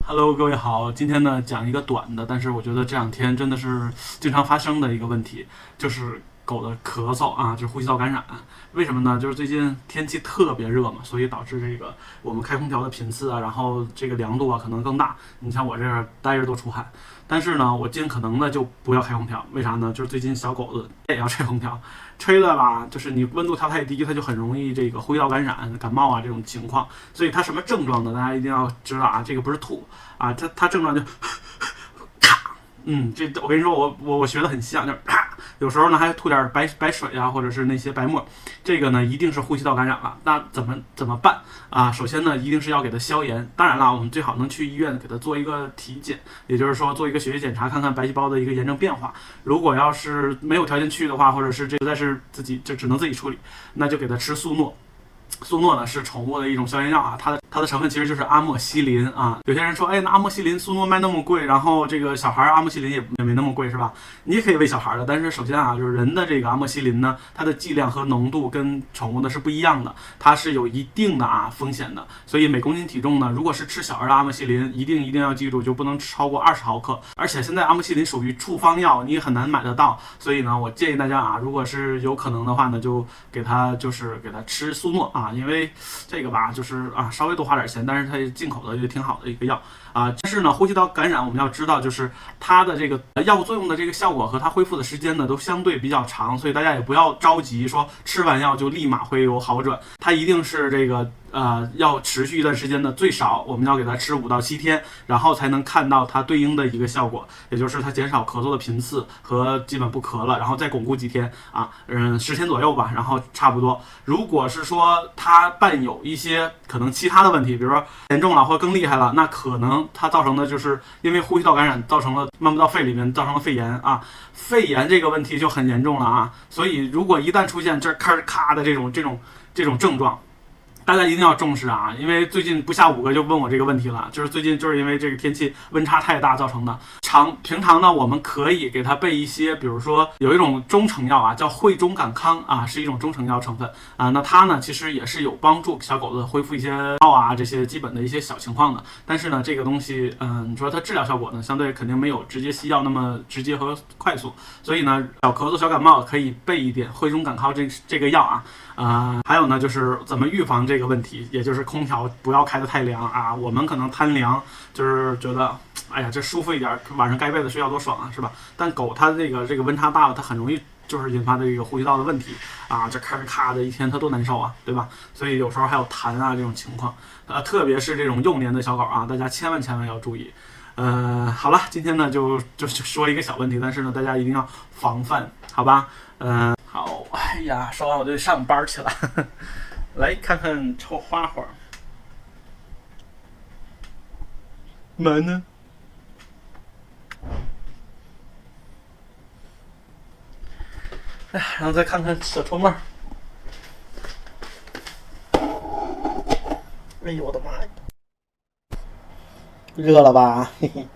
Hello，各位好，今天呢讲一个短的，但是我觉得这两天真的是经常发生的一个问题，就是狗的咳嗽啊，就是呼吸道感染。为什么呢？就是最近天气特别热嘛，所以导致这个我们开空调的频次啊，然后这个凉度啊可能更大。你像我这儿待着都出汗，但是呢，我尽可能的就不要开空调。为啥呢？就是最近小狗子也要吹空调，吹了吧，就是你温度调太低，它就很容易这个呼吸道感染、感冒啊这种情况。所以它什么症状呢？大家一定要知道啊，这个不是吐啊，它症状就咔，这我跟你说，我学的很像，就是咔，有时候呢还吐点白水啊，或者是那些白沫，这个呢一定是呼吸道感染了。那怎么办啊？首先呢，一定是要给它消炎。当然了，我们最好能去医院给它做一个体检，也就是说做一个血液检查，看看白细胞的一个炎症变化。如果要是没有条件去的话，或者是这实在是自己这只能自己处理，那就给它吃速诺。速诺呢是宠物的一种消炎药啊，它的成分其实就是阿莫西林啊。有些人说，哎，那阿莫西林速诺卖那么贵，然后这个小孩阿莫西林也没那么贵是吧？你也可以喂小孩的，但是首先啊，就是人的这个阿莫西林呢，它的剂量和浓度跟宠物的是不一样的，它是有一定的风险的。所以每公斤体重呢，如果是吃小儿的阿莫西林，一定要记住，就不能超过20毫克。而且现在阿莫西林属于处方药，你也很难买得到，所以呢，我建议大家啊，如果是有可能的话呢，就给它吃速诺啊。因为这个吧，就是稍微多花点钱，但是它进口的也挺好的一个药啊。但是呢，呼吸道感染我们要知道，就是它的这个药物作用的这个效果和它恢复的时间呢，都相对比较长，所以大家也不要着急说吃完药就立马会有好转，它一定是这个要持续一段时间的，最少我们要给它吃5到7天，然后才能看到它对应的一个效果，也就是它减少咳嗽的频次和基本不咳了，然后再巩固几天啊，10天左右吧，然后差不多。如果是说它伴有一些可能其他的问题，比如说严重了或更厉害了，那可能它造成的就是因为呼吸道感染造成了漫步到肺里面，造成了肺炎啊，肺炎这个问题就很严重了啊。所以如果一旦出现这咔的这种症状，大家一定要重视啊，因为最近不下5个就问我这个问题了，就是最近就是因为这个天气温差太大造成的。平常呢，我们可以给它备一些，比如说有一种中成药啊，叫汇中感康啊，是一种中成药成分啊。那它呢，其实也是有帮助小狗子恢复一些药啊这些基本的一些小情况的。但是呢，这个东西，你说它治疗效果呢，相对肯定没有直接西药那么直接和快速。所以呢，小咳嗽、小感冒可以备一点汇中感康这个药啊。还有呢，就是怎么预防这个问题，也就是空调不要开得太凉啊。我们可能贪凉，就是觉得，哎呀，这舒服一点，晚上盖被子睡觉多爽啊，是吧？但狗它这个温差大了，它很容易就是引发这个呼吸道的问题啊，这咔的一天它多难受啊，对吧？所以有时候还有痰啊这种情况，特别是这种幼年的小狗啊，大家千万要注意。好了，今天呢就说一个小问题，但是呢大家一定要防范，好吧？好，哎呀，说完我就上班去了，来看看臭花花。门呢？哎呀，然后再看看小臭妹儿。哎呦我的妈呀！热了吧？嘿嘿。